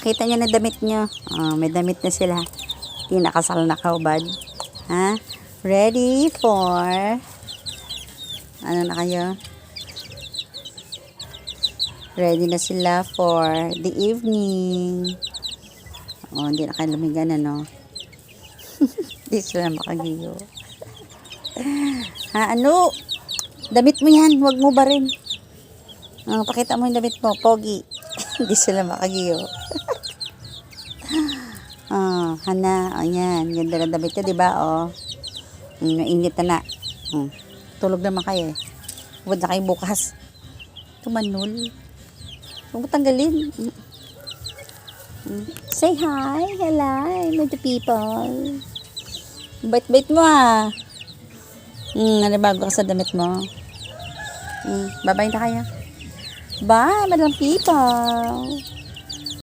Pakita niyo na damit niyo. Oh, may damit na sila. Kinakasal na kaubad. Ha? Ready for... Ano na kayo? Ready na sila for the evening. Oh, hindi na kayo lumigan, ano? Hindi sila makagiyo. Ha, ano? Damit mo yan. Huwag mo ba rin? Oh, pakita mo yung damit mo. Pogi. Hindi sila makagiyo. Oh, hana. Oh, yan. Ganda na damit niya, diba? Oh. Mainit na. Tulog naman kayo eh. Huwag na kayo bukas. Tumanol. Huwag mo tanggalin. Say hi. Hello. With the people. Bait-bait mo ah. Nanibago ka sa damit mo. Bye-bye na kayo. Bye, madam people.